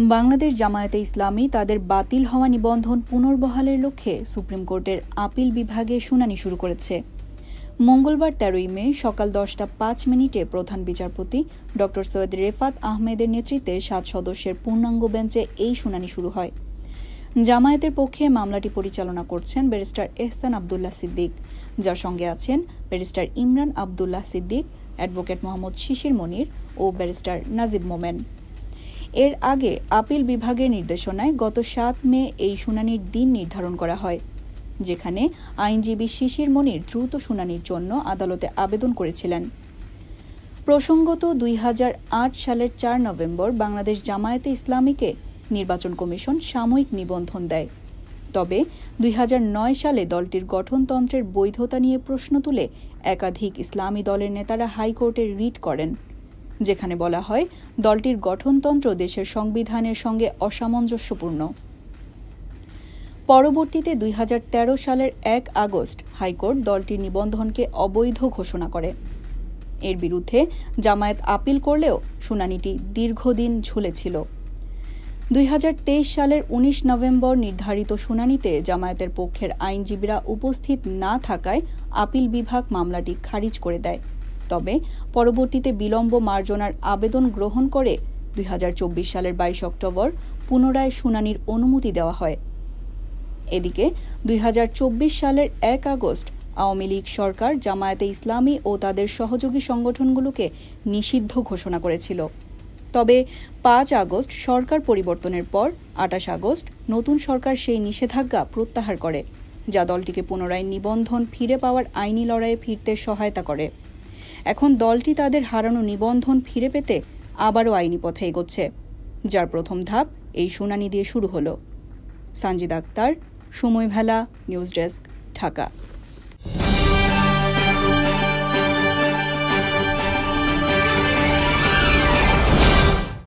বাংলাদেশ জামায়াতে ইসলামী তাদের বাতিল হওয়া নিবন্ধন পুনর্বহালের লক্ষ্যে সুপ্রিম কোর্টের আপিল বিভাগে শুনানি শুরু করেছে। মঙ্গলবার ১৩ মে সকাল ১০টা ৫ প্রধান বিচারপতি ড সৈয়দ রেফাত আহমেদের নেতৃত্বে ৭ সদস্যের পূর্ণাঙ্গ বেঞ্চে এই শুনানি শুরু হয়। জামায়াতের পক্ষে মামলাটি পরিচালনা করছেন ব্যারিস্টার এহসান আবদুল্লাহ সিদ্দিক, যার সঙ্গে আছেন ব্যারিস্টার ইমরান আবদুল্লাহ সিদ্দিক, অ্যাডভোকেট মোহাম্মদ শিশির মনির ও ব্যারিস্টার নাজিব মোমেন। এর আগে আপিল বিভাগের নির্দেশনায় গত ৭ মে এই শুনানির দিন নির্ধারণ করা হয়, যেখানে আইনজীবী শিশির মনির দ্রুত শুনানির জন্য আদালতে আবেদন করেছিলেন। প্রসঙ্গত ২০০৮ সালের ৪ নভেম্বর বাংলাদেশ জামায়াতে ইসলামীকে নির্বাচন কমিশন সাময়িক নিবন্ধন দেয়। তবে ২০০৯ সালে দলটির গঠনতন্ত্রের বৈধতা নিয়ে প্রশ্ন তুলে একাধিক ইসলামী দলের নেতারা হাইকোর্টে রিট করেন, যেখানে বলা হয় দলটির গঠনতন্ত্র দেশের সংবিধানের সঙ্গে অসামঞ্জস্যপূর্ণ। পরবর্তীতে ২০১৩ সালের ১ আগস্ট হাইকোর্ট দলটির নিবন্ধনকে অবৈধ ঘোষণা করে। এর বিরুদ্ধে জামায়াত আপিল করলেও শুনানিটি দীর্ঘদিন ঝুলেছিল। ২০২৩ সালের ১৯ নভেম্বর নির্ধারিত শুনানিতে জামায়াতের পক্ষের আইনজীবীরা উপস্থিত না থাকায় আপিল বিভাগ মামলাটি খারিজ করে দেয়। তবে পরবর্তীতে বিলম্ব মার্জনার আবেদন গ্রহণ করে ২০২৪ সালের ২২ অক্টোবর পুনরায় শুনানির অনুমতি দেওয়া হয়। এদিকে ২০২৪ সালের ১ আগস্ট আওয়ামী লীগ সরকার জামায়াতে ইসলামী ও তাদের সহযোগী সংগঠনগুলোকে নিষিদ্ধ ঘোষণা করেছিল। তবে ৫ আগস্ট সরকার পরিবর্তনের পর ২৮ আগস্ট নতুন সরকার সেই নিষেধাজ্ঞা প্রত্যাহার করে, যা দলটিকে পুনরায় নিবন্ধন ফিরে পাওয়ার আইনি লড়াইয়ে ফিরতে সহায়তা করে। এখন দলটি তাদের হারানো নিবন্ধন ফিরে পেতে আবারও আইনি পথে এগোচ্ছে, যার প্রথম ধাপ এই শুনানি দিয়ে শুরু হলো। সানজিদা আক্তার, সময় ভেলা, নিউজ ডেস্ক, ঢাকা।